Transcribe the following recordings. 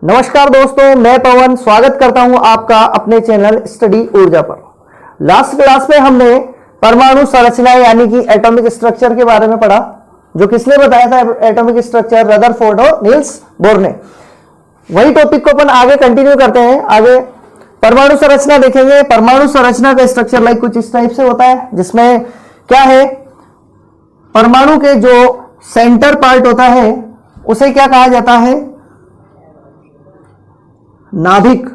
नमस्कार दोस्तों, मैं पवन स्वागत करता हूं आपका अपने चैनल स्टडी ऊर्जा पर। लास्ट क्लास में हमने परमाणु संरचना यानी कि एटॉमिक स्ट्रक्चर के बारे में पढ़ा, जो किसने बताया था एटॉमिक स्ट्रक्चर? रदरफोर्ड और नील्स बोर ने। वही टॉपिक को अपन आगे कंटिन्यू करते हैं। आगे परमाणु संरचना देखेंगे। परमाणु संरचना का स्ट्रक्चर लाइक कुछ इस टाइप से होता है, जिसमें क्या है, परमाणु के जो सेंटर पार्ट होता है उसे क्या कहा जाता है? नाभिक।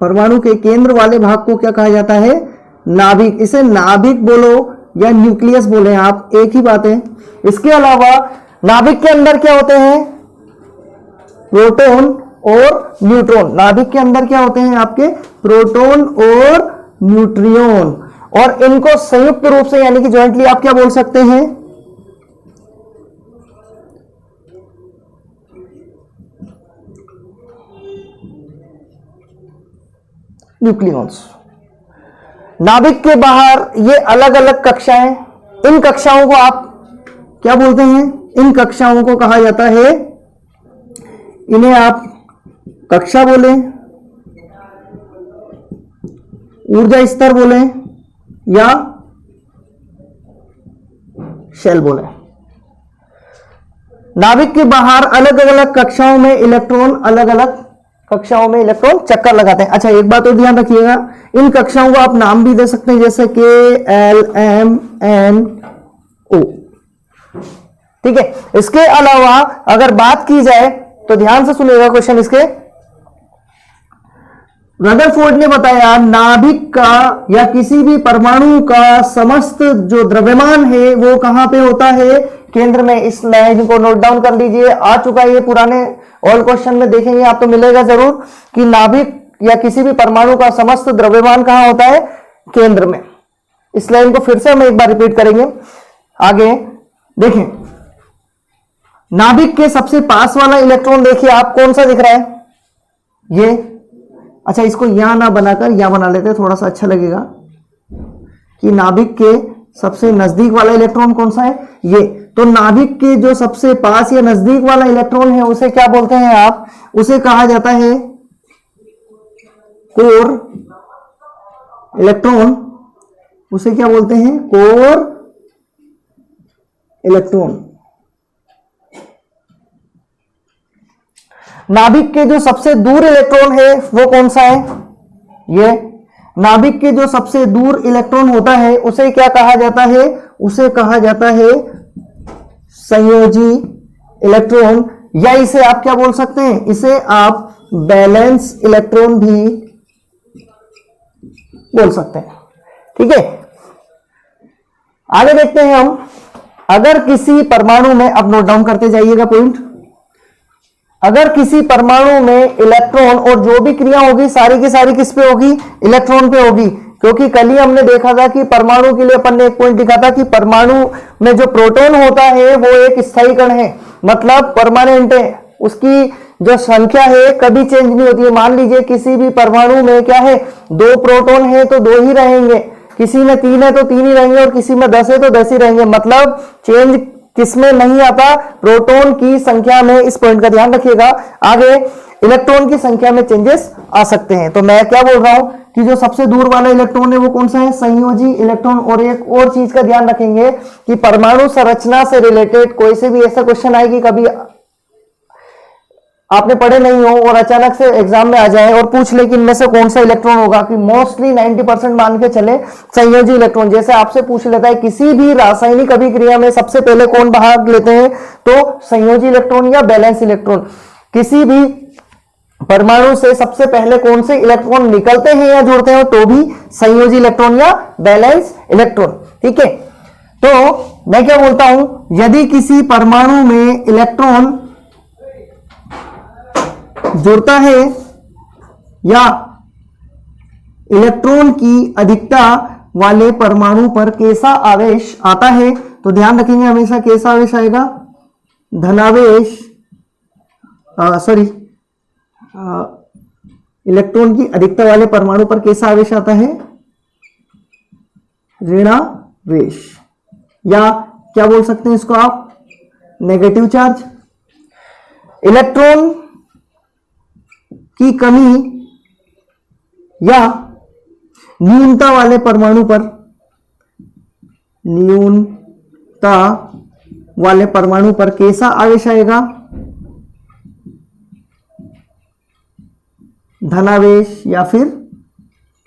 परमाणु के केंद्र वाले भाग को क्या कहा जाता है? नाभिक। इसे नाभिक बोलो या न्यूक्लियस बोले, आप एक ही बात है। इसके अलावा नाभिक के अंदर क्या होते हैं? प्रोटॉन और न्यूट्रॉन। नाभिक के अंदर क्या होते हैं आपके? प्रोटॉन और न्यूट्रियॉन। और इनको संयुक्त रूप से यानी कि ज्वाइंटली आप क्या बोल सकते हैं? न्यूक्लियॉन्स। नाभिक के बाहर ये अलग अलग कक्षाएं, इन कक्षाओं को आप क्या बोलते हैं? इन कक्षाओं को कहा जाता है, इन्हें आप कक्षा बोले, ऊर्जा स्तर बोले या शेल बोले। नाभिक के बाहर अलग अलग कक्षाओं में इलेक्ट्रॉन अलग अलग कक्षाओं में इलेक्ट्रॉन चक्कर लगाते हैं। अच्छा, एक बात और ध्यान रखिएगा, इन कक्षाओं को आप नाम भी दे सकते हैं, जैसे KLMNO। ठीक है। इसके अलावा अगर बात की जाए तो ध्यान से सुनिएगा क्वेश्चन इसके। रदरफोर्ड ने बताया नाभिक का या किसी भी परमाणु का समस्त जो द्रव्यमान है वो कहां पे होता है? केंद्र में। इस लाइन को नोट डाउन कर लीजिए, आ चुका है ये पुराने ऑल क्वेश्चन में देखेंगे आप तो मिलेगा जरूर कि नाभिक या किसी भी परमाणु का समस्त द्रव्यमान कहां होता है? केंद्र में। इस लाइन को फिर से हम एक बार रिपीट करेंगे। आगे देखें, नाभिक के सबसे पास वाला इलेक्ट्रॉन देखिए आप, कौन सा दिख रहा है? ये। अच्छा, इसको यहां ना बनाकर यहां बना लेते हैं, थोड़ा सा अच्छा लगेगा कि नाभिक के सबसे नजदीक वाला इलेक्ट्रॉन कौन सा है? ये। तो नाभिक के जो सबसे पास या नजदीक वाला इलेक्ट्रॉन है उसे क्या बोलते हैं आप? उसे कहा जाता है कोर इलेक्ट्रॉन। उसे क्या बोलते हैं? Core electron. नाभिक के जो सबसे दूर इलेक्ट्रॉन है वो कौन सा है? ये। नाभिक के जो सबसे दूर इलेक्ट्रॉन होता है उसे क्या कहा जाता है? उसे कहा जाता है संयोजी इलेक्ट्रॉन, या इसे आप क्या बोल सकते हैं? इसे आप बैलेंस इलेक्ट्रॉन भी बोल सकते हैं। ठीक है। आगे देखते हैं हम। अगर किसी परमाणु में, अब नोट डाउन करते जाइएगा पॉइंट, अगर किसी परमाणु में इलेक्ट्रॉन और जो भी क्रिया होगी सारी की सारी किस पे होगी? इलेक्ट्रॉन पे होगी। क्योंकि कल ही हमने देखा था कि परमाणु के लिए अपन ने एक पॉइंट लिखा था कि परमाणु में जो प्रोटॉन होता है वो एक स्थायी कण है, मतलब परमानेंट है। उसकी जो संख्या है कभी चेंज नहीं होती है। मान लीजिए किसी भी परमाणु में क्या है, 2 प्रोटॉन है तो 2 ही रहेंगे, किसी में 3 है तो 3 ही रहेंगे, और किसी में 10 है तो 10 ही रहेंगे। मतलब चेंज किसमें नहीं आता? प्रोटॉन की संख्या में। इस पॉइंट का ध्यान रखिएगा। आगे इलेक्ट्रॉन की संख्या में चेंजेस आ सकते हैं। तो मैं क्या बोल रहा हूं कि जो सबसे दूर वाला इलेक्ट्रॉन है वो कौन सा है? संयोजी इलेक्ट्रॉन। और एक और चीज का ध्यान रखेंगे कि परमाणु संरचना से रिलेटेड कोई से भी ऐसा क्वेश्चन आए कि कभी आपने पढ़े नहीं हो और अचानक से एग्जाम में आ जाए और पूछ ले कि इनमें से कौन सा इलेक्ट्रॉन होगा, कि मोस्टली 90% मान के चले संयोजी इलेक्ट्रॉन। जैसे आपसे पूछ लेता है किसी भी रासायनिक अभिक्रिया में सबसे पहले कौन भाग लेते हैं, तो संयोजी इलेक्ट्रॉन या बैलेंस इलेक्ट्रॉन। किसी भी परमाणु से सबसे पहले कौन से इलेक्ट्रॉन निकलते हैं या जुड़ते हैं, तो भी संयोजी इलेक्ट्रॉन या बैलेंस इलेक्ट्रॉन। ठीक है। तो मैं क्या बोलता हूं, यदि किसी परमाणु में इलेक्ट्रॉन जुड़ता है या इलेक्ट्रॉन की अधिकता वाले परमाणु पर कैसा आवेश आता है, तो ध्यान रखेंगे हमेशा कैसा आवेश आएगा? धनावेश। इलेक्ट्रॉन की अधिकता वाले परमाणु पर कैसा आवेश आता है? ऋणावेश, या क्या बोल सकते हैं इसको आप? Negative charge. इलेक्ट्रॉन की कमी या न्यूनता वाले परमाणु पर, न्यूनता वाले परमाणु पर कैसा आवेश आएगा? धनावेश या फिर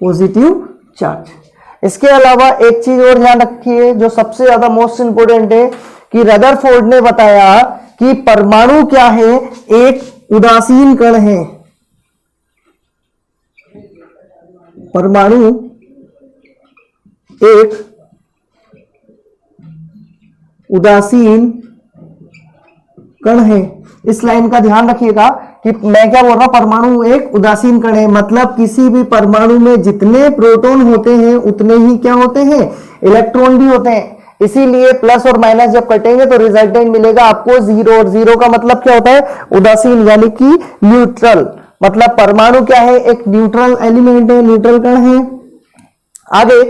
पॉजिटिव चार्ज। इसके अलावा एक चीज और ध्यान रखिए जो सबसे ज्यादा मोस्ट इंपोर्टेंट है कि रदरफोर्ड ने बताया कि परमाणु क्या है? एक उदासीन कण है। परमाणु एक उदासीन कण है। इस लाइन का ध्यान रखिएगा कि मैं क्या बोल रहा हूं, परमाणु एक उदासीन कण है, मतलब किसी भी परमाणु में जितने प्रोटॉन होते हैं उतने ही क्या होते हैं? इलेक्ट्रॉन भी होते हैं। इसीलिए प्लस और माइनस जब कटेंगे तो रिजल्टेंट मिलेगा आपको जीरो, और जीरो का मतलब क्या होता है? उदासीन, यानी कि न्यूट्रल। मतलब परमाणु क्या है? एक न्यूट्रल एलिमेंट है, न्यूट्रल कण है। आगे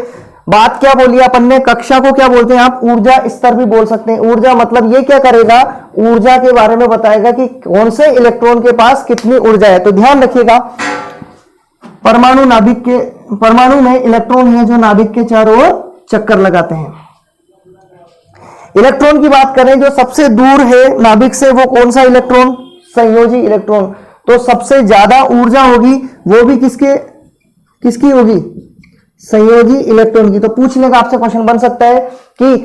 बात क्या बोली अपन ने? कक्षा को क्या बोलते हैं आप? ऊर्जा स्तर भी बोल सकते हैं। ऊर्जा मतलब ये क्या करेगा? ऊर्जा के बारे में बताएगा कि कौन से इलेक्ट्रॉन के पास कितनी ऊर्जा है। तो ध्यान रखिएगा, परमाणु नाभिक के, परमाणु में इलेक्ट्रॉन है जो नाभिक के चारों ओर चक्कर लगाते हैं। इलेक्ट्रॉन की बात करें जो सबसे दूर है नाभिक से, वो कौन सा इलेक्ट्रॉन? संयोजी इलेक्ट्रॉन। तो सबसे ज्यादा ऊर्जा होगी वो भी किसकी होगी? संयोजी इलेक्ट्रॉन की। तो पूछ लेगा आपसे, क्वेश्चन बन सकता है कि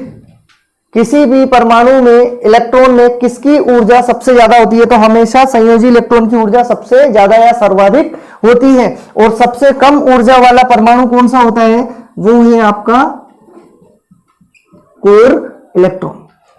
किसी भी परमाणु में इलेक्ट्रॉन में किसकी ऊर्जा सबसे ज्यादा होती है? तो हमेशा संयोजी इलेक्ट्रॉन की ऊर्जा सबसे ज्यादा या सर्वाधिक होती है। और सबसे कम ऊर्जा वाला परमाणु कौन सा होता है? वो है आपका कोर इलेक्ट्रॉन।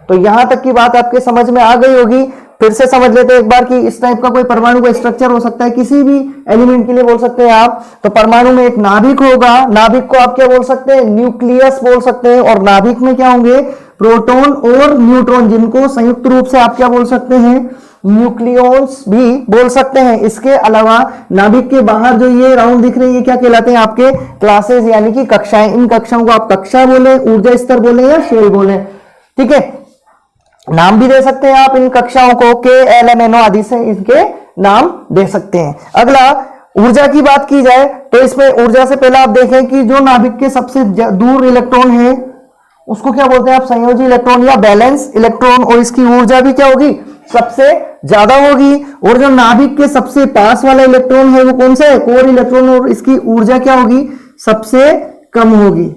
तो यहां तक की बात आपके समझ में आ गई होगी। फिर से समझ लेते हैं एक बार कि इस टाइप का कोई परमाणु का स्ट्रक्चर हो सकता है, किसी भी एलिमेंट के लिए बोल सकते हैं आप। तो परमाणु में एक नाभिक होगा, नाभिक को आप क्या बोल सकते हैं? न्यूक्लियस बोल सकते हैं। और नाभिक में क्या होंगे? प्रोटॉन और न्यूट्रॉन, जिनको संयुक्त रूप से आप क्या बोल सकते हैं? न्यूक्लियॉन्स भी बोल सकते हैं। इसके अलावा नाभिक के बाहर जो ये राउंड दिख रहे हैं, ये क्या कहलाते हैं? आपके क्लासेस, यानी कि कक्षाएं। इन कक्षाओं को आप कक्षा बोले, ऊर्जा स्तर बोले या शेल बोले, ठीक है। नाम भी दे सकते हैं आप इन कक्षाओं को, के, एल, एम, एन, ओ आदि से इनके नाम दे सकते हैं। अगला ऊर्जा की बात की जाए तो इसमें ऊर्जा से पहले आप देखें कि जो नाभिक के सबसे दूर इलेक्ट्रॉन है उसको क्या बोलते हैं आप? संयोजी इलेक्ट्रॉन या बैलेंस इलेक्ट्रॉन। और इसकी ऊर्जा भी क्या होगी? सबसे ज्यादा होगी। और जो नाभिक के सबसे पास वाला इलेक्ट्रॉन है वो कौन सा है? Core electron. और इसकी ऊर्जा क्या होगी? सबसे कम होगी।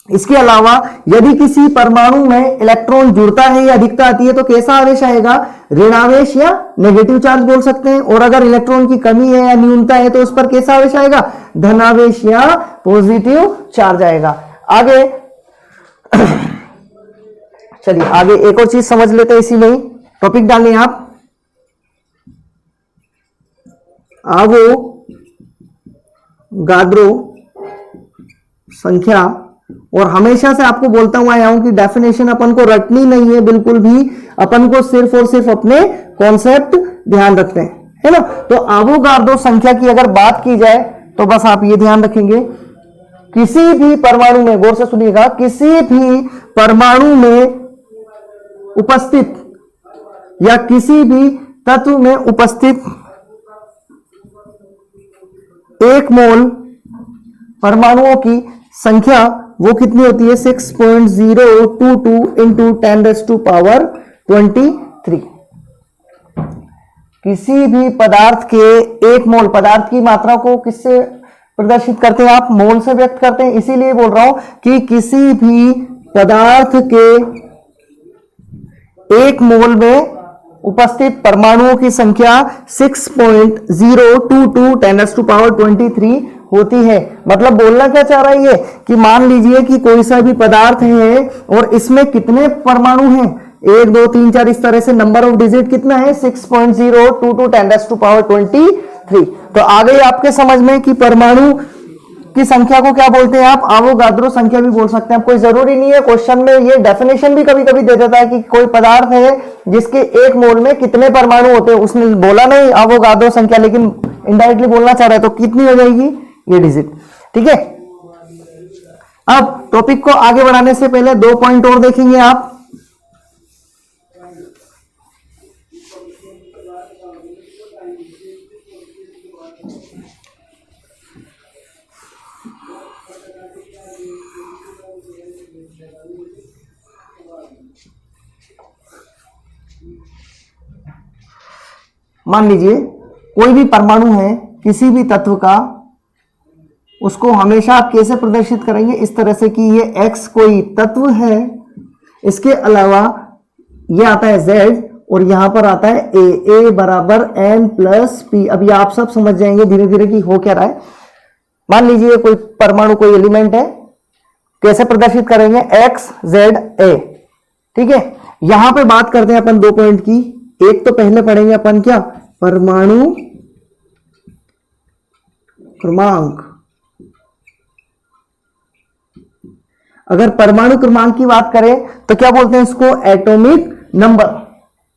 इसके अलावा यदि किसी परमाणु में इलेक्ट्रॉन जुड़ता है या अधिकता आती है तो कैसा आवेश आएगा? ऋणावेश या नेगेटिव चार्ज बोल सकते हैं। और अगर इलेक्ट्रॉन की कमी है या न्यूनता है तो उस पर कैसा आवेश आएगा? धनावेश या पॉजिटिव चार्ज आएगा। आगे चलिए आगे एक और चीज समझ लेते हैं, इसी में टॉपिक डालें आप। आवोगाद्रो संख्या, और हमेशा से आपको बोलता हुआ आया हूं कि डेफिनेशन अपन को रटनी नहीं है बिल्कुल भी, अपन को सिर्फ और सिर्फ अपने कॉन्सेप्ट ध्यान रखते हैं, है ना। तो आवोगाद्रो संख्या की अगर बात की जाए तो बस आप ये ध्यान रखेंगे, किसी भी परमाणु में, गौर से सुनिएगा, किसी भी परमाणु में उपस्थित या किसी भी तत्व में उपस्थित 1 मोल परमाणुओं की संख्या वो कितनी होती है? 6.022 इंटू 10⁻23। किसी भी पदार्थ के 1 मोल, पदार्थ की मात्रा को किससे प्रदर्शित करते हैं आप? मोल से व्यक्त करते हैं। इसीलिए बोल रहा हूं कि किसी भी पदार्थ के 1 मोल में उपस्थित परमाणुओं की संख्या 6.022 10⁻23 होती है। मतलब बोलना क्या चाह रहा है ये कि मान लीजिए कि कोई सा भी पदार्थ है और इसमें कितने परमाणु हैं? 1 2 3 4 इस तरह से नंबर ऑफ डिजिट कितना है? 6.022 10⁻23। तो आगे आपके समझ में कि परमाणु की संख्या को क्या बोलते हैं आप? आवोगाद्रो संख्या भी बोल सकते हैं। कोई जरूरी नहीं है, क्वेश्चन में ये डेफिनेशन भी कभी कभी दे देता है कि कोई पदार्थ है जिसके 1 मोल में कितने परमाणु होते हैं। उसने बोला नहीं आवोगाद्रो संख्या, लेकिन इनडायरेक्टली बोलना चाह रहा है, तो कितनी हो जाएगी? ये डिजिट, ठीक है। अब टॉपिक को आगे बढ़ाने से पहले 2 पॉइंट और देखेंगे आप। मान लीजिए कोई भी परमाणु है किसी भी तत्व का, उसको हमेशा आप कैसे प्रदर्शित करेंगे, इस तरह से कि ये x कोई तत्व है, इसके अलावा ये आता है z और यहां पर आता है a बराबर n प्लस p। अब ये आप सब समझ जाएंगे धीरे धीरे कि हो क्या रहा है। मान लीजिए कोई परमाणु, कोई एलिमेंट है, कैसे प्रदर्शित करेंगे, x z a। ठीक है, यहां पे बात करते हैं अपन 2 पॉइंट की। एक तो पहले पढ़ेंगे अपन क्या, परमाणु क्रमांक। अगर परमाणु क्रमांक की बात करें तो क्या बोलते हैं इसको, एटॉमिक नंबर।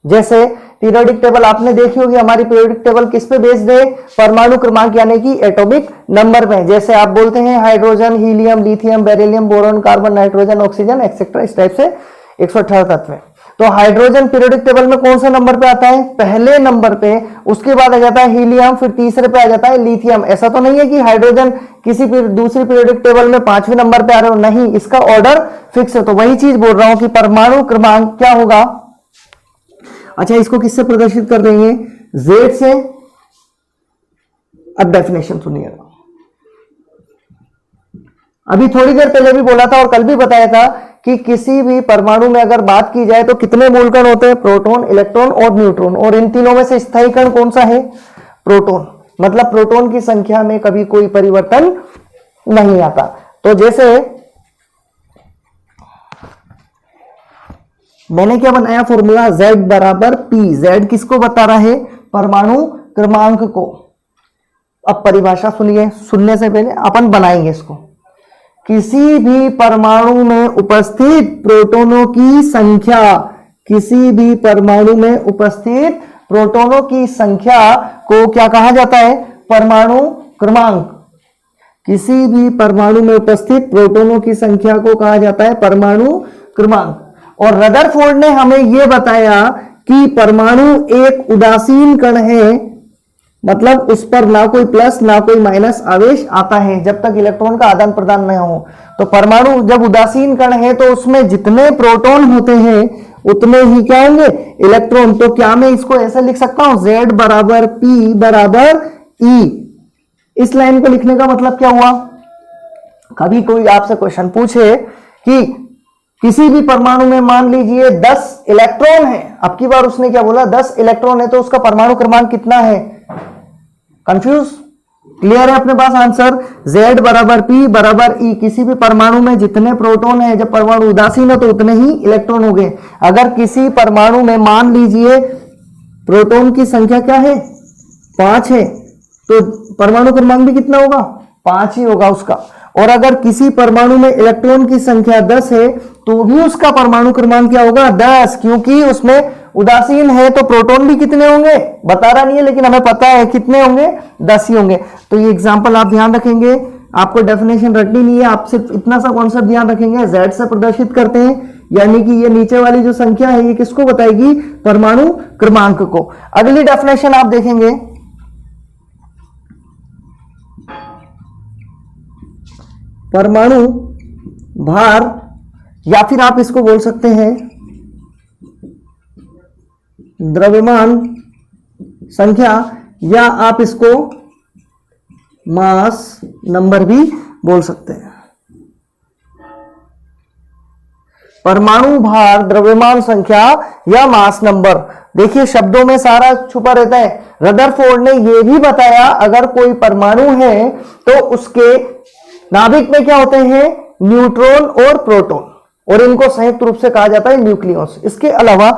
जैसे पीरियोडिक टेबल आपने देखी होगी, हमारी पीरियोडिक टेबल किस पे बेस्ड है, परमाणु क्रमांक यानी कि एटॉमिक नंबर में। जैसे आप बोलते हैं hydrogen, helium, lithium, beryllium, boron, carbon, nitrogen, oxygen etcetera, इस टाइप से 118 तत्व है। तो हाइड्रोजन पीरियोडिक टेबल में कौन सा नंबर पे आता है, पहले नंबर पे, उसके बाद आ जाता है हीलियम, फिर तीसरे पे आ जाता है लिथियम। ऐसा तो नहीं है कि हाइड्रोजन किसी दूसरी पीरियोडिक टेबल में 5वें नंबर पे आ रहे हो, नहीं, इसका ऑर्डर फिक्स है। तो वही चीज बोल रहा हूं कि परमाणु क्रमांक क्या होगा। अच्छा, इसको किससे प्रदर्शित कर देंगे, Z से। अब डेफिनेशन सुनिएगा। अभी थोड़ी देर पहले भी बोला था और कल भी बताया था कि किसी भी परमाणु में अगर बात की जाए तो कितने मूल कण होते हैं, प्रोटॉन, इलेक्ट्रॉन और न्यूट्रॉन। और इन तीनों में से स्थायी कण कौन सा है, प्रोटॉन। मतलब प्रोटॉन की संख्या में कभी कोई परिवर्तन नहीं आता। तो जैसे मैंने क्या बनाया फॉर्मूला, Z बराबर P। Z किसको बता रहा है, परमाणु क्रमांक को। अब परिभाषा सुनिए, सुनने से पहले अपन बनाएंगे इसको। किसी भी परमाणु में उपस्थित प्रोटॉनों की संख्या, किसी भी परमाणु में उपस्थित प्रोटॉनों की संख्या को क्या कहा जाता है, परमाणु क्रमांक। किसी भी परमाणु में उपस्थित प्रोटॉनों की संख्या को कहा जाता है परमाणु क्रमांक। और रदरफोर्ड ने हमें यह बताया कि परमाणु एक उदासीन कण है, मतलब उस पर ना कोई प्लस ना कोई माइनस आवेश आता है जब तक इलेक्ट्रॉन का आदान प्रदान न हो। तो परमाणु जब उदासीन कण है तो उसमें जितने प्रोटॉन होते हैं उतने ही क्या होंगे, इलेक्ट्रॉन। तो क्या मैं इसको ऐसे लिख सकता हूं, Z बराबर P बराबर E। इस लाइन को लिखने का मतलब क्या हुआ, कभी कोई आपसे क्वेश्चन पूछे कि किसी भी परमाणु में मान लीजिए 10 इलेक्ट्रॉन है, अब की बार उसने क्या बोला, 10 इलेक्ट्रॉन है, तो उसका परमाणु क्रमांक कितना है, कंफ्यूज, क्लियर है अपने पास आंसर। Z बराबर P बराबर E। किसी भी परमाणु में जितने प्रोटॉन है, जब परमाणु उदासीन है तो उतने ही इलेक्ट्रॉन हो गए। अगर किसी परमाणु में मान लीजिए प्रोटॉन की संख्या क्या है, 5 है, तो परमाणु क्रमांक भी कितना होगा, 5 ही होगा उसका। और अगर किसी परमाणु में इलेक्ट्रॉन की संख्या 10 है तो भी उसका परमाणु क्रमांक क्या होगा, 10, क्योंकि उसमें उदासीन है। तो प्रोटॉन भी कितने होंगे बता रहा नहीं है, लेकिन हमें पता है कितने होंगे, 10 ही होंगे। तो ये एग्जांपल आप ध्यान रखेंगे, आपको डेफिनेशन रटनी नहीं है, आप सिर्फ इतना सा कॉन्सेप्ट ध्यान रखेंगे। Z से प्रदर्शित करते हैं, यानी कि ये नीचे वाली जो संख्या है ये किसको बताएगी, परमाणु क्रमांक को। अगली डेफिनेशन आप देखेंगे, परमाणु भार, या फिर आप इसको बोल सकते हैं द्रव्यमान संख्या, या आप इसको मास नंबर भी बोल सकते हैं। परमाणु भार, द्रव्यमान संख्या या मास नंबर। देखिए शब्दों में सारा छुपा रहता है। रदरफोर्ड ने यह भी बताया अगर कोई परमाणु है तो उसके नाभिक में क्या होते हैं, न्यूट्रॉन और प्रोटॉन, और इनको संयुक्त रूप से कहा जाता है न्यूक्लियस। इसके अलावा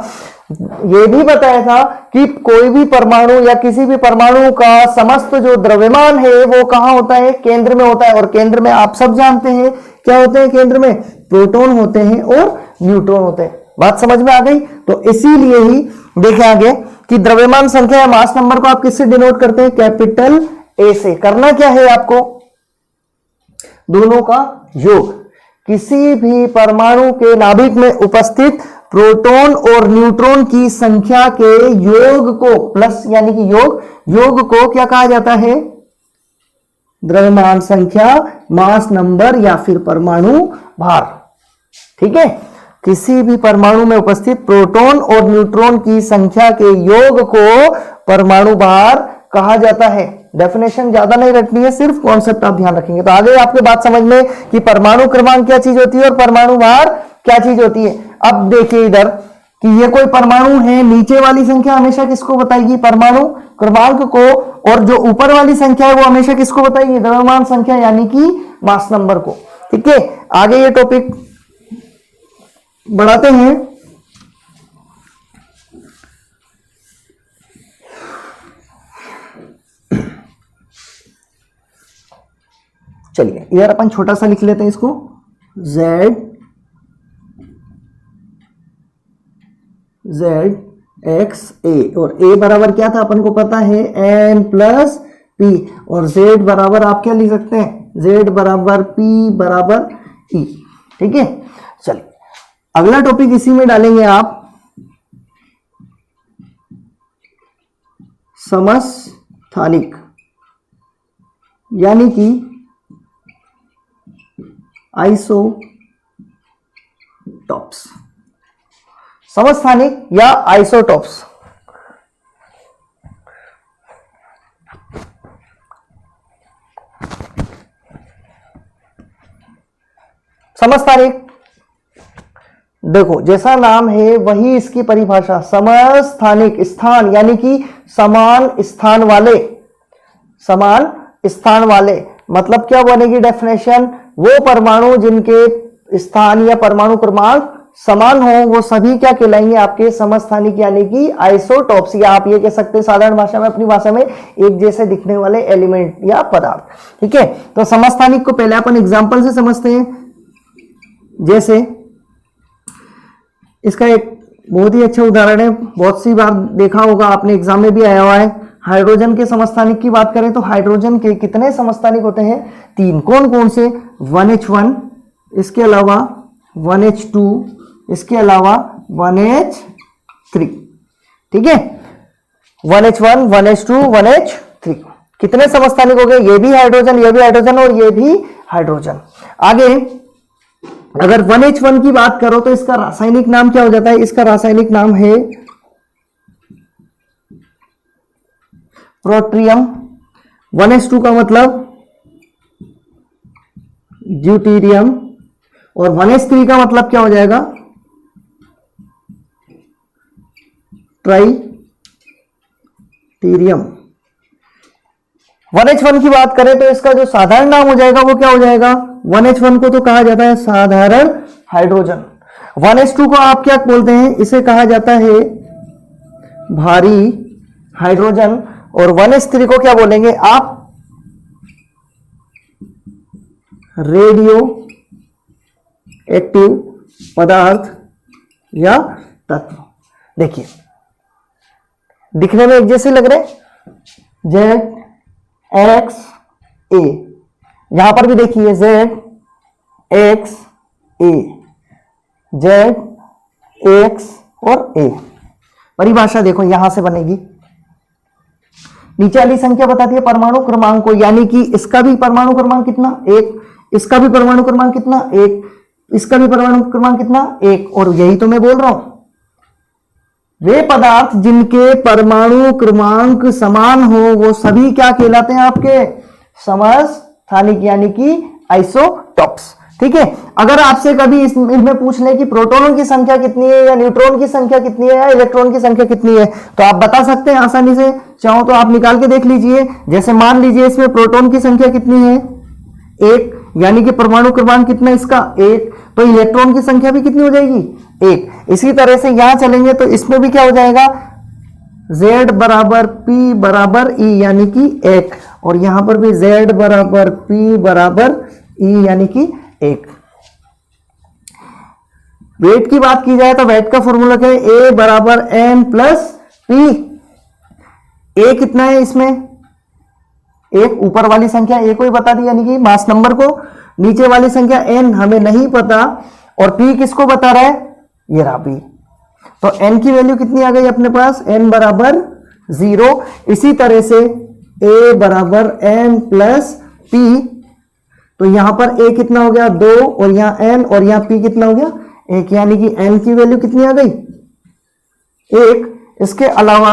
यह भी बताया था कि कोई भी परमाणु या किसी भी परमाणु का समस्त जो द्रव्यमान है वो कहां होता है, केंद्र में होता है। और केंद्र में आप सब जानते हैं क्या होते हैं, केंद्र में प्रोटॉन होते हैं और न्यूट्रॉन होते हैं। बात समझ में आ गई। तो इसीलिए ही देखें आगे कि द्रव्यमान संख्या या मास नंबर को आप किससे डिनोट करते हैं, कैपिटल ए से। करना क्या है आपको, दोनों का योग। किसी भी परमाणु के नाभिक में उपस्थित प्रोटॉन और न्यूट्रॉन की संख्या के योग को, प्लस यानी कि योग को क्या कहा जाता है? द्रव्यमान संख्या, मास नंबर या फिर परमाणु भार। ठीक है, किसी भी परमाणु में उपस्थित प्रोटॉन और न्यूट्रॉन की संख्या के योग को परमाणु भार कहा जाता है। डेफिनेशन ज्यादा नहीं रखनी है, सिर्फ कॉन्सेप्ट आप ध्यान रखेंगे तो आगे आपकी बात समझ में कि परमाणु क्रमांक क्या चीज होती है और परमाणु भार क्या चीज होती है। अब देखिए इधर कि ये कोई परमाणु है, नीचे वाली संख्या हमेशा किसको बताएगी? परमाणु क्रमांक को, और जो ऊपर वाली संख्या है वो हमेशा किसको बताएगी? द्रव्यमान संख्या यानी कि मास नंबर को। ठीक है, आगे ये टॉपिक बढ़ाते हैं। चलिए इधर अपन छोटा सा लिख लेते हैं इसको, Z x a, और a बराबर क्या था अपन को पता है n प्लस p, और z बराबर आप क्या लिख सकते हैं? z बराबर p बराबर e। ठीक है, चलिए अगला टॉपिक इसी में डालेंगे आप, समस्थानिक यानी कि आइसोटॉप्स। समस्थानिक या आइसोटॉप्स। समस्थानिक देखो जैसा नाम है वही इसकी परिभाषा। समस्थानिक, स्थान यानी कि समान स्थान वाले, समान स्थान वाले मतलब क्या बनेगी डेफिनेशन? वो परमाणु जिनके स्थान या परमाणु क्रमांक समान हो वो सभी क्या कहलाएंगे? आपके समस्थानिक यानी कि आइसोटॉप्स, या आप ये कह सकते हैं साधारण भाषा में, अपनी भाषा में, एक जैसे दिखने वाले एलिमेंट या पदार्थ। ठीक है, तो समस्थानिक को पहले अपन एग्जांपल से समझते हैं। जैसे इसका एक बहुत ही अच्छा उदाहरण है, बहुत सी बार देखा होगा आपने, एग्जाम में भी आया हुआ है। हाइड्रोजन के समस्थानिक की बात करें तो हाइड्रोजन के कितने समस्थानिक होते हैं? 3। कौन कौन से? 1H1, इसके अलावा 1H2, इसके अलावा 1H3। ठीक है, 1H1, 1H2, 1H3 कितने समस्थानिक हो गए? ये भी हाइड्रोजन, ये भी हाइड्रोजन और ये भी हाइड्रोजन। आगे अगर 1H1 की बात करो तो इसका रासायनिक नाम क्या हो जाता है? इसका रासायनिक नाम है प्रोट्रियम। 1H2 का मतलब ड्यूटीरियम, और 1H3 का मतलब क्या हो जाएगा? ट्राइटीरियम। 1H1 की बात करें तो इसका जो साधारण नाम हो जाएगा वो क्या हो जाएगा? 1H1 को तो कहा जाता है साधारण हाइड्रोजन। 1H2 को आप क्या बोलते हैं? इसे कहा जाता है भारी हाइड्रोजन, और 1H3 को क्या बोलेंगे आप? रेडियो एक्टिव पदार्थ या तत्व। देखिए दिखने में एक जैसे लग रहे, ZXA, यहां पर भी देखिए ZXA, ZX और A। परिभाषा देखो यहां से बनेगी, नीचे वाली संख्या बताती है परमाणु क्रमांक को, यानी कि इसका भी परमाणु क्रमांक कितना? 1, इसका भी परमाणु क्रमांक कितना? 1, इसका भी परमाणु क्रमांक कितना? 1। और यही तो मैं बोल रहा हूं, वे पदार्थ जिनके परमाणु क्रमांक समान हो वो सभी क्या कहलाते हैं? आपके समस्थानिक यानी कि आइसोटॉप्स। ठीक है, अगर आपसे कभी इसमें पूछ ले कि प्रोटॉनों की संख्या कितनी है, या न्यूट्रॉन की संख्या कितनी है, या इलेक्ट्रॉन की संख्या कितनी है, तो आप बता सकते हैं आसानी से। चाहो तो आप निकाल के देख लीजिए। जैसे मान लीजिए इसमें प्रोटॉन की संख्या कितनी है? 1, यानी कि परमाणु क्रमांक कितना इसका? 1। तो इलेक्ट्रॉन की संख्या भी कितनी हो जाएगी? 1। इसी तरह से यहां चलेंगे तो इसमें भी क्या हो जाएगा? Z बराबर P बराबर E यानी कि 1, और यहां पर भी Z बराबर P बराबर E यानी कि 1। वेट की बात की जाए तो वेट का फॉर्मूला क्या है? A बराबर N प्लस P। A कितना है इसमें? 1, ऊपर वाली संख्या A को ही बता दी यानी कि मास नंबर को, नीचे वाली संख्या N हमें नहीं पता, और P किसको बता रहा है? ये रहा P। तो n की वैल्यू कितनी आ गई अपने पास, n बराबर 0। इसी तरह से a बराबर n प्लस p, तो यहां पर a कितना हो गया 2 और यहां n और यहां p कितना हो गया 1, यानी कि n की वैल्यू कितनी आ गई 1। इसके अलावा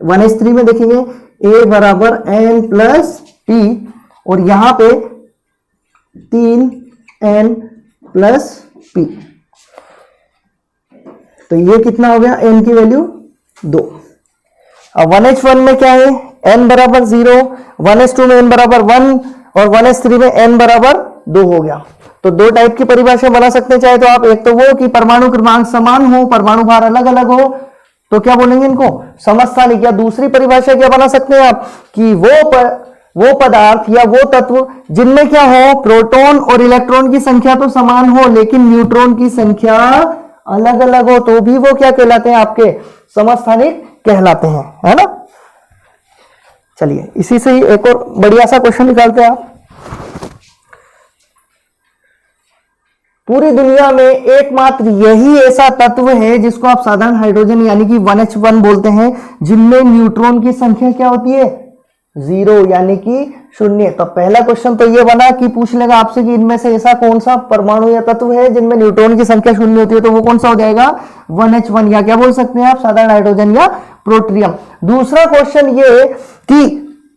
1s3 में देखेंगे a बराबर n प्लस p और यहां पे 3n प्लस p, तो ये कितना हो गया n की वैल्यू 2। अब 1h1 में क्या है, n बराबर 0, 1h2 में n बराबर 1 और 1h3 में n बराबर 2 हो गया। तो दो टाइप की परिभाषा बना सकते हैं चाहे तो आप, एक तो वो कि परमाणु क्रमांक समान हो, परमाणु भार अलग अलग हो, तो क्या बोलेंगे इनको समस्थानिक। या दूसरी परिभाषा क्या बना सकते हैं आप कि वो पदार्थ या वो तत्व जिनमें क्या हो, प्रोटॉन और इलेक्ट्रॉन की संख्या तो समान हो लेकिन न्यूट्रॉन की संख्या अलग अलग हो, तो भी वो क्या कहलाते हैं आपके समस्थानिक कहलाते हैं, है ना। चलिए इसी से ही एक और बढ़िया सा क्वेश्चन निकालते हैं आप। पूरी दुनिया में एकमात्र यही ऐसा तत्व है जिसको आप साधारण हाइड्रोजन यानी कि 1h1 बोलते हैं, जिनमें न्यूट्रॉन की संख्या क्या होती है 0 यानी कि 0। तो पहला क्वेश्चन तो ये बना कि पूछ लेगा आपसे कि इनमें से ऐसा कौन सा परमाणु या तत्व है जिनमें न्यूट्रॉन की संख्या 0 होती है, तो वो कौन सा हो जाएगा 1h1, या क्या बोल सकते हैं आप साधारण हाइड्रोजन या प्रोट्रियम। दूसरा क्वेश्चन ये कि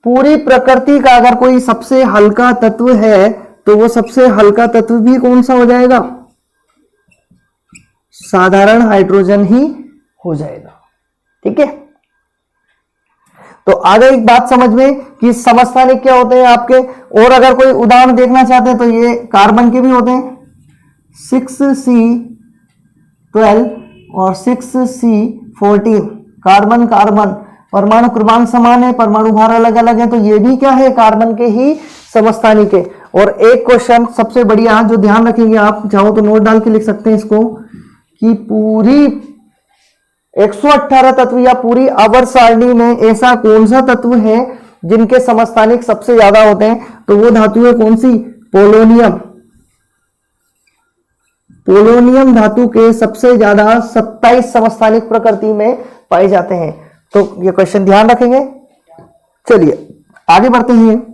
पूरी प्रकृति का अगर कोई सबसे हल्का तत्व है तो वो सबसे हल्का तत्व भी कौन सा हो जाएगा, साधारण हाइड्रोजन ही हो जाएगा। ठीक है, तो आगे एक बात समझ में कि समस्थानिक क्या होते हैं आपके, और अगर कोई उदाहरण देखना चाहते हैं तो ये कार्बन के भी होते हैं 6c12 और 6c14। कार्बन कार्बन परमाणु क्रमांक समान है, परमाणु भार अलग अलग है, तो ये भी क्या है कार्बन के ही समस्थानिक है। और एक क्वेश्चन सबसे बढ़िया जो ध्यान रखेंगे आप, चाहो तो नोट डाल के लिख सकते हैं इसको, कि पूरी 118 तत्व या पूरी आवर्त सारणी में ऐसा कौन सा तत्व है जिनके समस्थानिक सबसे ज्यादा होते हैं, तो वो धातु है कौन सी, पोलोनियम। पोलोनियम धातु के सबसे ज्यादा 27 समस्थानिक प्रकृति में पाए जाते हैं। तो ये क्वेश्चन ध्यान रखेंगे। चलिए आगे बढ़ते हैं।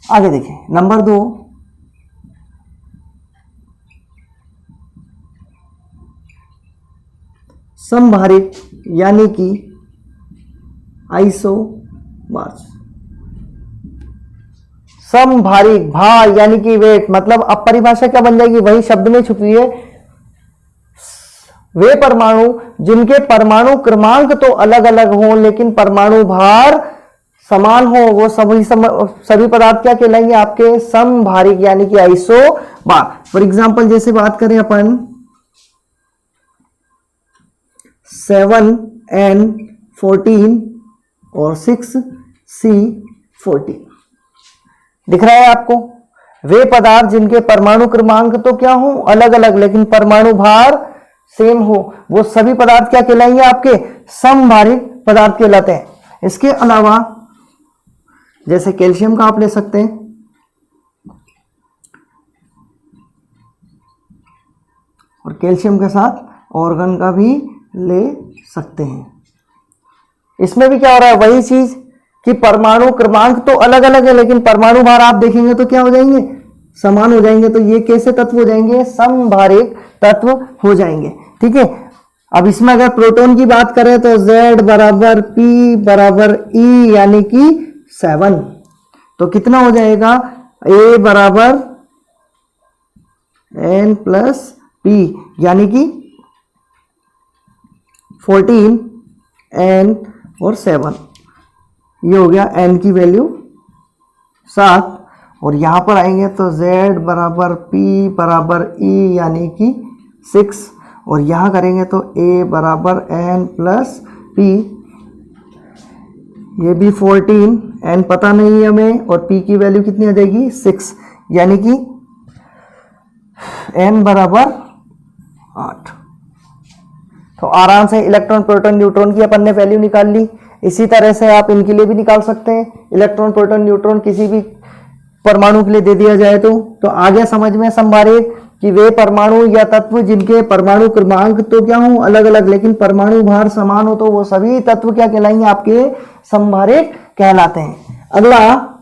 आगे देखिए नंबर 2, समभारित यानी कि आइसोबार्स। समभारित, भार यानी कि वेट, मतलब अब परिभाषा क्या बन जाएगी, वही शब्द में छुपी है। वे परमाणु जिनके परमाणु क्रमांक तो अलग अलग हो लेकिन परमाणु भार समान हो, वो सभी पदार्थ क्या कहलाएंगे आपके समभारित यानी कि आइसोबार। फॉर एग्जांपल जैसे बात करें अपन 7n14 और 6c14, दिख रहा है आपको। वे पदार्थ जिनके परमाणु क्रमांक तो क्या हो अलग अलग लेकिन परमाणु भार सेम हो, वो सभी पदार्थ क्या कहलाएंगे आपके समभारित पदार्थ कहलाते हैं। इसके अलावा जैसे कैल्शियम का आप ले सकते हैं, और कैल्शियम के साथ ऑर्गन का भी ले सकते हैं। इसमें भी क्या हो रहा है, वही चीज कि परमाणु क्रमांक तो अलग अलग है लेकिन परमाणु भार आप देखेंगे तो क्या हो जाएंगे, समान हो जाएंगे। तो ये कैसे तत्व हो जाएंगे, समभारित तत्व हो जाएंगे। ठीक है, अब इसमें अगर प्रोटॉन की बात करें तो Z बराबर P बराबर E यानी कि 7, तो कितना हो जाएगा, A बराबर N प्लस P यानी कि 14 N और 7, ये हो गया N की वैल्यू 7। और यहां पर आएंगे तो Z बराबर P बराबर E यानी कि 6 और यहाँ करेंगे तो a बराबर n प्लस p, ये भी 14, n पता नहीं है हमें और p की वैल्यू कितनी आ जाएगी 6, यानी कि n बराबर 8। तो आराम से इलेक्ट्रॉन प्रोटॉन न्यूट्रॉन की अपन ने वैल्यू निकाल ली। इसी तरह से आप इनके लिए भी निकाल सकते हैं। इलेक्ट्रॉन प्रोटॉन न्यूट्रॉन किसी भी परमाणु के लिए दे दिया जाए तो आगे समझ में संभारित कि वे परमाणु या तत्व जिनके परमाणु क्रमांक तो क्या हो अलग अलग लेकिन परमाणु भार समान हो, तो वो सभी तत्व क्या कहलाएंगे, आपके संभारित कहलाते हैं। अगला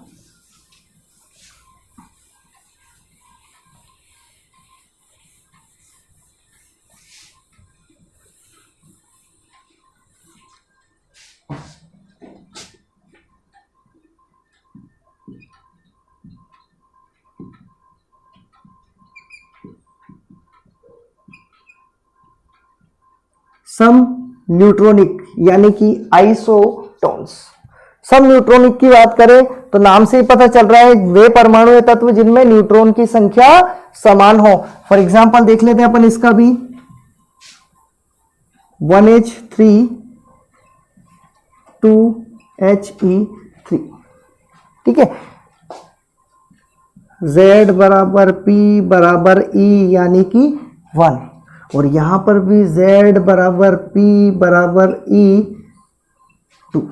सम न्यूट्रॉनिक यानी कि आइसोटोन्स। सम न्यूट्रॉनिक की बात करें तो नाम से ही पता चल रहा है वे परमाणु या तत्व जिनमें न्यूट्रॉन की संख्या समान हो। फॉर एग्जांपल देख लेते हैं अपन इसका भी, 1h3 2he3, ठीक है। Z बराबर P बराबर E यानी कि 1 और यहां पर भी Z बराबर P बराबर E 2,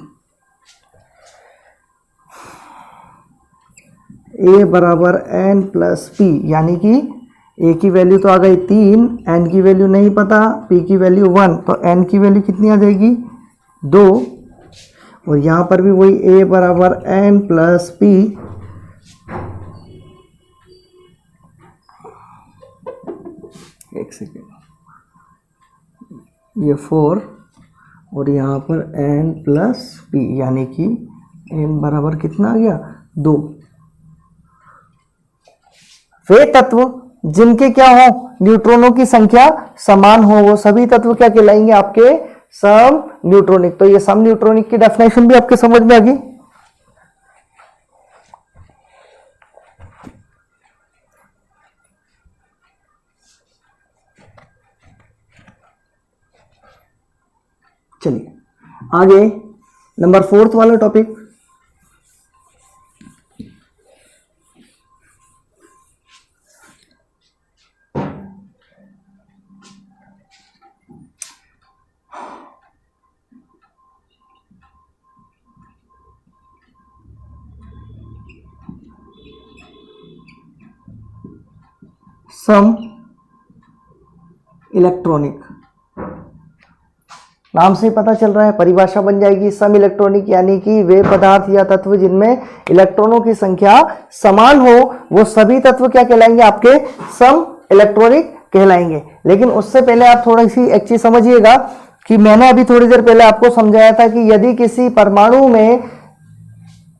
A बराबर N प्लस P यानी कि A की वैल्यू तो आ गई 3, N की वैल्यू नहीं पता, P की वैल्यू 1, तो N की वैल्यू कितनी आ जाएगी 2 और यहां पर भी वही A बराबर N प्लस P, एक सेकेंड, ये 4 और यहाँ पर n प्लस p यानी कि n बराबर कितना आ गया 2। वे तत्व जिनके क्या हो न्यूट्रॉनों की संख्या समान हो वो सभी तत्व क्या कहलाएंगे, आपके सम न्यूट्रॉनिक। तो ये सम न्यूट्रॉनिक की डेफिनेशन भी आपके समझ में आ गई। चलिए आगे नंबर 4 वाला टॉपिक, सम इलेक्ट्रॉनिक। नाम से पता चल रहा है, परिभाषा बन जाएगी सम इलेक्ट्रॉनिक यानी कि वे पदार्थ या तत्व जिनमें इलेक्ट्रॉनों की संख्या समान हो वो सभी तत्व क्या कहलाएंगे, आपके सम इलेक्ट्रॉनिक कहलाएंगे। लेकिन उससे पहले आप थोड़ी सी एक चीज समझिएगा कि मैंने अभी थोड़ी देर पहले आपको समझाया था कि यदि किसी परमाणु में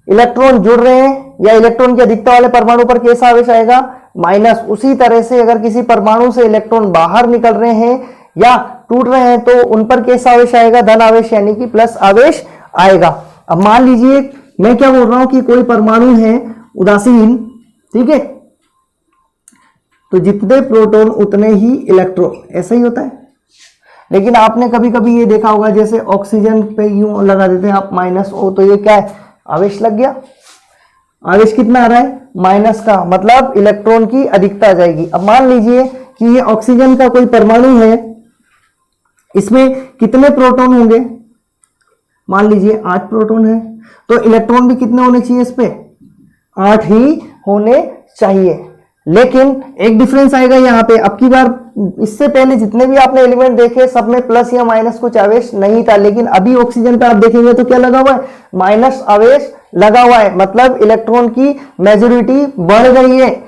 इलेक्ट्रॉन जुड़ रहे हैं या इलेक्ट्रॉन की अधिकता वाले परमाणु पर कैसा आवेश आएगा, माइनस। उसी तरह से अगर किसी परमाणु से इलेक्ट्रॉन बाहर निकल रहे हैं या टूट रहे हैं तो उन पर कैसा आवेश आएगा, धन आवेश यानी कि प्लस आवेश आएगा। अब मान लीजिए मैं क्या बोल रहा हूं कि कोई परमाणु है उदासीन, ठीक है, तो जितने प्रोटॉन उतने ही इलेक्ट्रॉन, ऐसा ही होता है। लेकिन आपने कभी कभी ये देखा होगा जैसे ऑक्सीजन पे यूं लगा देते हैं आप -O, तो ये क्या है, आवेश लग गया। आवेश कितना आ रहा है, माइनस का, मतलब इलेक्ट्रॉन की अधिकता आ जाएगी। अब मान लीजिए कि ये ऑक्सीजन का कोई परमाणु है, इसमें कितने प्रोटॉन होंगे, मान लीजिए 8 प्रोटॉन है, तो इलेक्ट्रॉन भी कितने होने चाहिए, इस पे 8 ही होने चाहिए। लेकिन एक डिफरेंस आएगा यहाँ पे। अब की बार इससे पहले जितने भी आपने एलिमेंट देखे सब में प्लस या माइनस कुछ आवेश नहीं था, लेकिन अभी ऑक्सीजन पे आप देखेंगे तो क्या लगा हुआ है, माइनस आवेश लगा हुआ है, मतलब इलेक्ट्रॉन की मेजॉरिटी बढ़ गई है।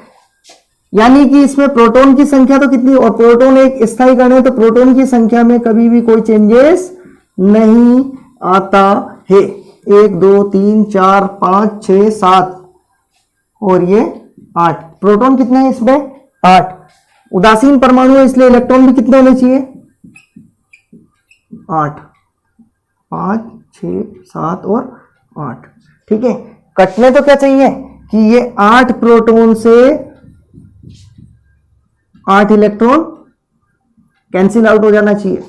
यानी कि इसमें प्रोटॉन की संख्या तो कितनी, और प्रोटॉन एक स्थायी कण है तो प्रोटॉन की संख्या में कभी भी कोई चेंजेस नहीं आता है। 1 2 3 4 5 6 7 और ये 8 प्रोटॉन कितने हैं इसमें, 8। उदासीन परमाणु है इसलिए इलेक्ट्रॉन भी कितने होने चाहिए, 8, 5 6 7 और 8, ठीक है। कटने तो क्या चाहिए कि ये 8 प्रोटॉन से 8 इलेक्ट्रॉन कैंसिल आउट हो जाना चाहिए,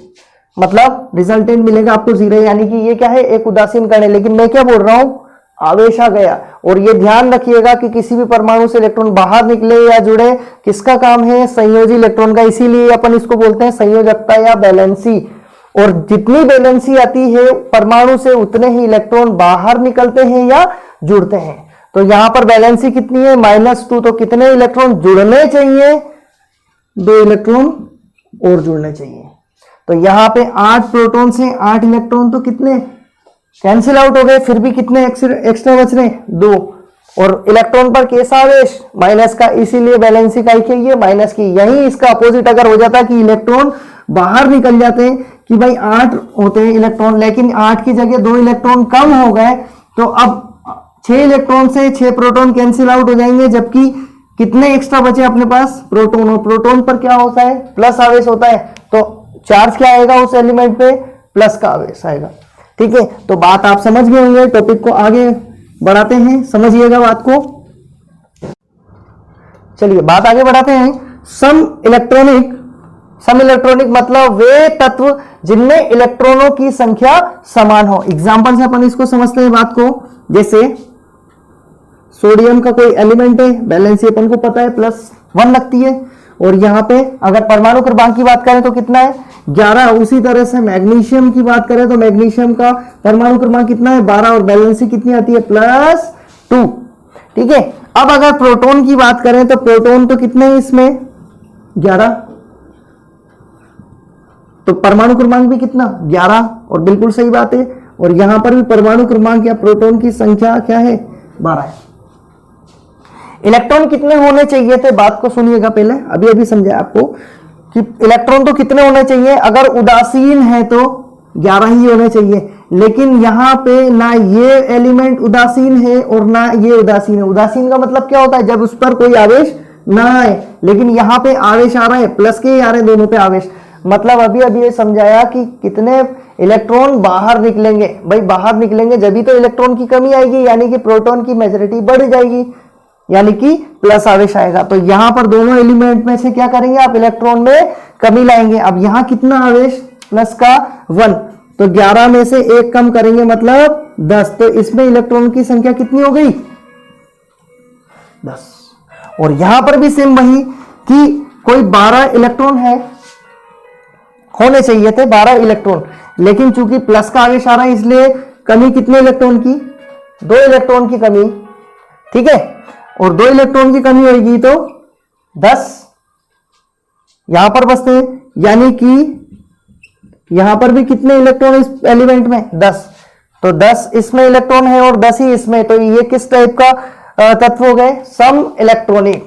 मतलब रिजल्टेंट मिलेगा आपको 0, यानी कि ये क्या है, एक उदासीन कण है। लेकिन मैं क्या बोल रहा हूं, आवेश आ गया। और ये ध्यान रखिएगा कि किसी भी परमाणु से इलेक्ट्रॉन बाहर निकले या जुड़े, किसका काम है, संयोजी इलेक्ट्रॉन का। इसीलिए अपन इसको बोलते हैं संयोजकता या बैलेंसी। और जितनी बैलेंसी आती है परमाणु से, उतने ही इलेक्ट्रॉन बाहर निकलते हैं या जुड़ते हैं। तो यहां पर बैलेंसी कितनी है, -2। तो कितने इलेक्ट्रॉन जुड़ने चाहिए, 2 इलेक्ट्रॉन और जुड़ने चाहिए। तो यहां पे 8 प्रोटॉन से 8 इलेक्ट्रॉन तो कितने कैंसिल आउट हो गए, फिर भी कितने एक्स्ट्रा बच रहे, 2। और इलेक्ट्रॉन पर कैसा आवेश, माइनस का, इसीलिए बैलेंसी का ये माइनस की। यही इसका अपोजिट अगर हो जाता कि इलेक्ट्रॉन बाहर निकल जाते हैं, कि भाई 8 होते हैं इलेक्ट्रॉन, लेकिन 8 की जगह 2 इलेक्ट्रॉन कम हो गए, तो अब 6 इलेक्ट्रॉन से 6 प्रोटॉन कैंसिल आउट हो जाएंगे, जबकि कितने एक्स्ट्रा बचे अपने पास, प्रोटॉन। और प्रोटॉन पर क्या होता है, प्लस आवेश होता है। तो चार्ज क्या आएगा उस एलिमेंट पे, प्लस का आवेश आएगा। ठीक है, तो बात आप समझ गए होंगे। टॉपिक को आगे बढ़ाते हैं, समझिएगा बात को। चलिए बात आगे बढ़ाते हैं। सम इलेक्ट्रॉनिक मतलब वे तत्व जिनमें इलेक्ट्रॉनों की संख्या समान हो। एग्जांपल से अपन इसको समझते हैं बात को। जैसे सोडियम का कोई एलिमेंट है, बैलेंसी अपन को पता है +1 लगती है। और यहां पे अगर परमाणु क्रमांक की बात करें तो कितना है, 11। उसी तरह से मैग्नीशियम की बात करें तो मैग्नीशियम का परमाणु क्रमांक कितना है, 12। और बैलेंसी कितनी आती है, +2। ठीक है, अब अगर प्रोटॉन की बात करें तो प्रोटॉन तो कितने हैं इसमें, 11। तो परमाणु क्रमांक भी कितना, 11। और बिल्कुल सही बात है। और यहां पर भी परमाणु क्रमांक या प्रोटॉन की संख्या क्या है, 12 है। इलेक्ट्रॉन कितने होने चाहिए थे, बात को सुनिएगा पहले, अभी अभी समझाया आपको कि इलेक्ट्रॉन तो कितने होने चाहिए। अगर उदासीन है तो 11 ही होने चाहिए। लेकिन यहां पे ना ये एलिमेंट उदासीन है और ना ये उदासीन है। उदासीन का मतलब क्या होता है, जब उस पर कोई आवेश ना आए। लेकिन यहां पे आवेश आ रहा है, प्लस के आ रहे हैं दोनों पे आवेश। मतलब अभी अभी ये समझाया कि कितने इलेक्ट्रॉन बाहर निकलेंगे। भाई बाहर निकलेंगे जब भी तो इलेक्ट्रॉन की कमी आएगी, यानी कि प्रोटॉन की मेजॉरिटी बढ़ जाएगी, यानी कि प्लस आवेश आएगा। तो यहां पर दोनों एलिमेंट में से क्या करेंगे आप, इलेक्ट्रॉन में कमी लाएंगे। अब यहां कितना आवेश, प्लस का 1। तो 11 में से 1 कम करेंगे, मतलब 10। तो इसमें इलेक्ट्रॉन की संख्या कितनी हो गई, 10। और यहां पर भी सेम वही कि कोई 12 इलेक्ट्रॉन है, होने चाहिए थे 12 इलेक्ट्रॉन। लेकिन चूंकि प्लस का आवेश आ रहा है, इसलिए कमी कितने इलेक्ट्रॉन की, 2 इलेक्ट्रॉन की कमी। ठीक है, और 2 इलेक्ट्रॉन की कमी होगी तो 10 यहां पर बचते हैं। यानी कि यहां पर भी कितने इलेक्ट्रॉन इस एलिमेंट में, 10। तो 10 इसमें इलेक्ट्रॉन है और 10 ही इसमें। तो ये किस टाइप का तत्व हो गए, सम इलेक्ट्रॉनिक।